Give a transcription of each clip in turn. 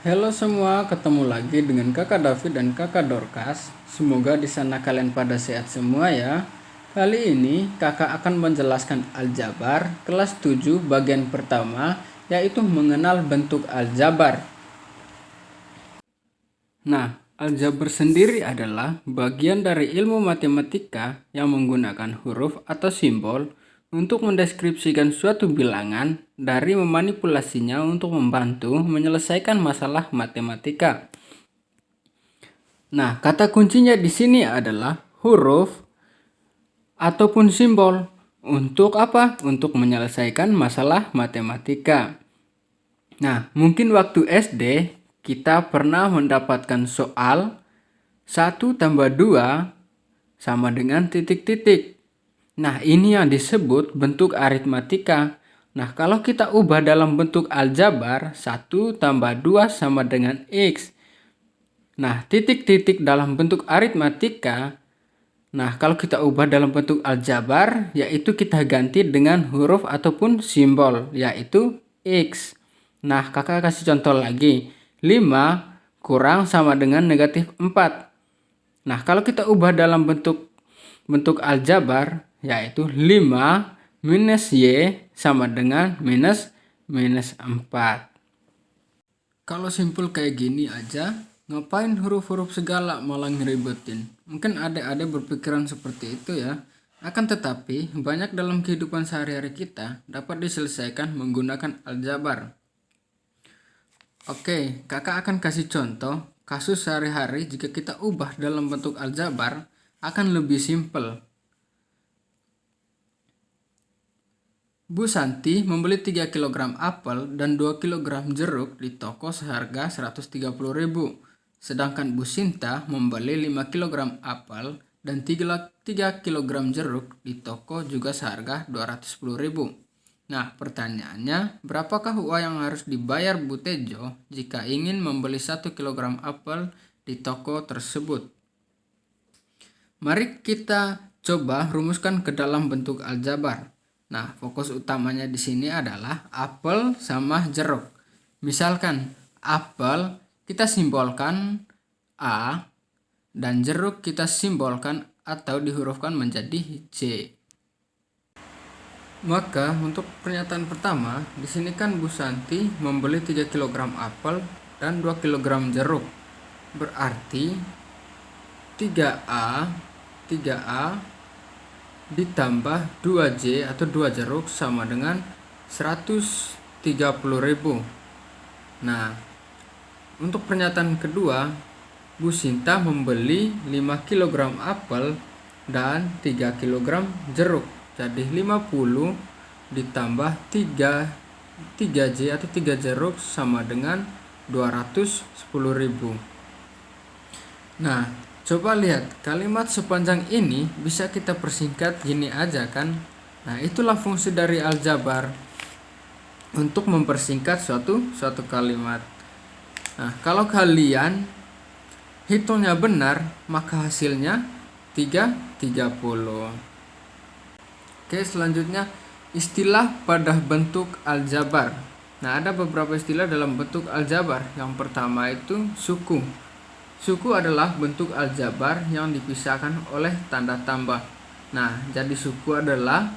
Halo semua, ketemu lagi dengan Kakak David dan Kakak Dorcas. Semoga di sana kalian pada sehat semua ya. Kali ini Kakak akan menjelaskan aljabar kelas 7 bagian pertama, yaitu mengenal bentuk aljabar. Nah, aljabar sendiri adalah bagian dari ilmu matematika yang menggunakan huruf atau simbol untuk mendeskripsikan suatu bilangan dari memanipulasinya untuk membantu menyelesaikan masalah matematika. Nah, kata kuncinya di sini adalah huruf ataupun simbol. Untuk apa? Untuk menyelesaikan masalah matematika. Nah, mungkin waktu SD kita pernah mendapatkan soal 1 tambah 2 sama dengan titik-titik. Nah, ini yang disebut bentuk aritmatika. Nah, kalau kita ubah dalam bentuk aljabar, 1 tambah 2 sama dengan X. Nah, titik-titik dalam bentuk aritmatika, nah kalau kita ubah dalam bentuk aljabar, yaitu kita ganti dengan huruf ataupun simbol, yaitu X. Nah, kakak kasih contoh lagi. 5 kurang sama dengan negatif 4. Nah, kalau kita ubah dalam bentuk aljabar, yaitu 5 minus Y sama dengan minus 4. Kalau simpel kayak gini aja, ngapain huruf-huruf segala malah ngeribetin? Mungkin adik-adik berpikiran seperti itu ya. Akan tetapi, banyak dalam kehidupan sehari-hari kita dapat diselesaikan menggunakan aljabar. Oke, kakak akan kasih contoh kasus sehari-hari jika kita ubah dalam bentuk aljabar akan lebih simpel. Bu Santi membeli 3 kg apel dan 2 kg jeruk di toko seharga 130.000. Sedangkan Bu Sinta membeli 5 kg apel dan 3 kg jeruk di toko juga seharga 210.000. Nah, pertanyaannya, berapakah uang yang harus dibayar Bu Tejo jika ingin membeli 1 kg apel di toko tersebut? Mari kita coba rumuskan ke dalam bentuk aljabar. Nah, fokus utamanya di sini adalah apel sama jeruk. Misalkan apel kita simbolkan A dan jeruk kita simbolkan atau dihurufkan menjadi J. Maka untuk pernyataan pertama, di sini kan Bu Santi membeli 3 kg apel dan 2 kg jeruk. Berarti 3A ditambah 2J atau 2 jeruk sama dengan 130.000. Nah, untuk pernyataan kedua, Bu Sinta membeli 5 kg apel dan 3 kg jeruk. Jadi 50 ditambah 3J atau 3 jeruk sama dengan 210.000. Nah, coba lihat, kalimat sepanjang ini bisa kita persingkat gini aja kan. Nah, itulah fungsi dari aljabar untuk mempersingkat suatu kalimat. Nah, kalau kalian hitungnya benar, maka hasilnya 30. Oke, selanjutnya istilah pada bentuk aljabar. Nah, ada beberapa istilah dalam bentuk aljabar. Yang pertama itu suku. Suku adalah bentuk aljabar yang dipisahkan oleh tanda tambah. Nah, jadi suku adalah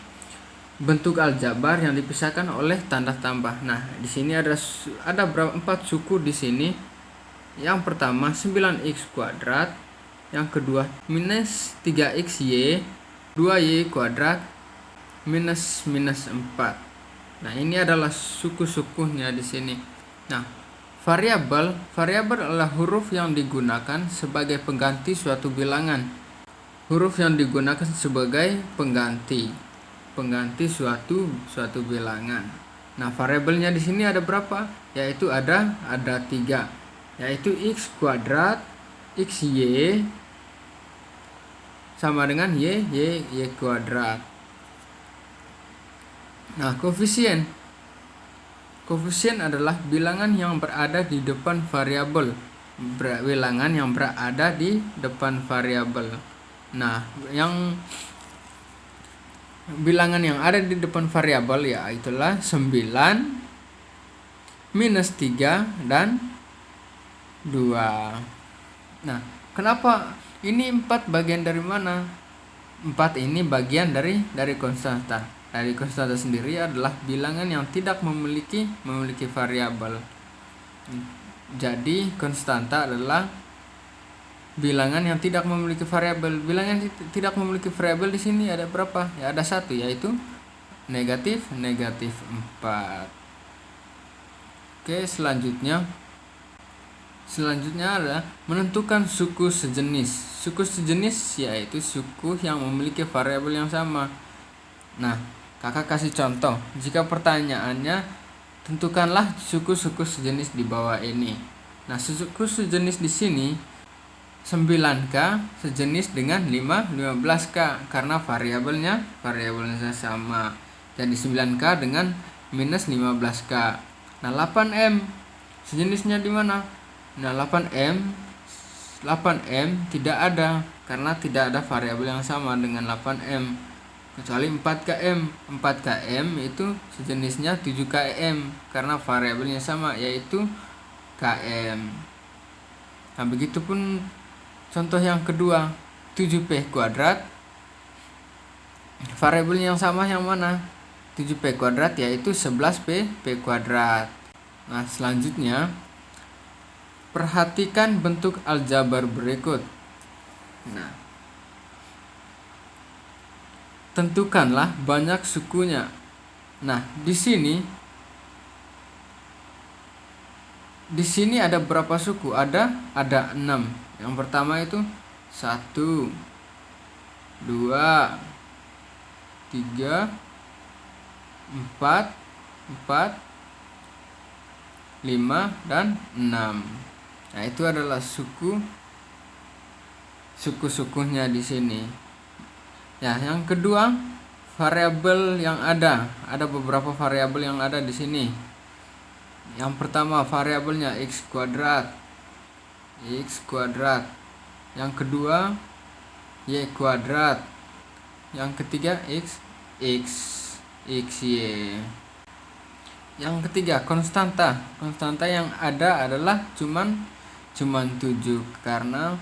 bentuk aljabar yang dipisahkan oleh tanda tambah. Nah, di sini ada berapa 4 suku di sini. Yang pertama 9x kuadrat, yang kedua minus 3xy, 2y kuadrat, minus 4. Nah, ini adalah suku-sukunya di sini. Nah, variabel adalah huruf yang digunakan sebagai pengganti suatu bilangan. Huruf yang digunakan sebagai pengganti suatu bilangan. Nah, variabelnya di sini ada berapa? Yaitu ada 3, yaitu x kuadrat, xy sama dengan y kuadrat. Nah, koefisien adalah bilangan yang berada di depan variabel. Nah, yang bilangan yang ada di depan variabel ya itulah 9, minus 3 dan 2. Nah, kenapa ini 4 bagian dari mana? 4 ini bagian dari konstanta. Dari konstanta sendiri adalah bilangan yang tidak memiliki variabel. Jadi konstanta adalah bilangan yang tidak memiliki variabel. Bilangan yang tidak memiliki variabel di sini ada berapa? Ya ada 1, yaitu negatif 4. Oke, selanjutnya adalah menentukan suku sejenis. Suku sejenis yaitu suku yang memiliki variabel yang sama. Nah, kakak kasih contoh. Jika pertanyaannya tentukanlah suku-suku sejenis di bawah ini. Nah, suku sejenis di sini 9K sejenis dengan 15K karena variabelnya sama. Jadi 9K dengan minus 15K. Nah, 8M sejenisnya di mana? Nah, 8M tidak ada karena tidak ada variabel yang sama dengan 8M, kecuali 4KM. 4KM itu sejenisnya 7KM karena variabelnya sama, yaitu KM. Nah, begitupun contoh yang kedua, 7P kuadrat. Variabel yang sama yang mana? 7P kuadrat yaitu 11P kuadrat. Nah, selanjutnya perhatikan bentuk aljabar berikut. Nah, tentukanlah banyak sukunya. Nah, di sini ada berapa suku? Ada 6. Yang pertama itu 1, 2, 3, 4, 5, dan 6. Nah, itu adalah suku-sukunya di sini. Ya, yang kedua, variabel yang ada beberapa variabel yang ada di sini. Yang pertama variabelnya x kuadrat. Yang kedua y kuadrat. Yang ketiga x y. Yang ketiga konstanta. Konstanta yang ada adalah cuman 7 karena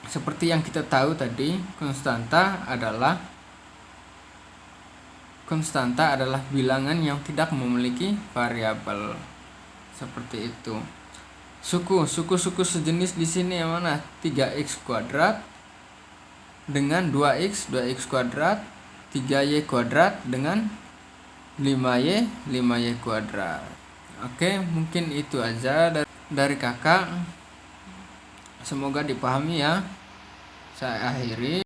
seperti yang kita tahu tadi, konstanta adalah bilangan yang tidak memiliki variabel. Seperti itu. Suku sejenis di sini yang mana? 3x kuadrat dengan 2x kuadrat, 3y kuadrat dengan 5y kuadrat. Oke, mungkin itu aja dari kakak. Semoga dipahami ya. Saya akhiri.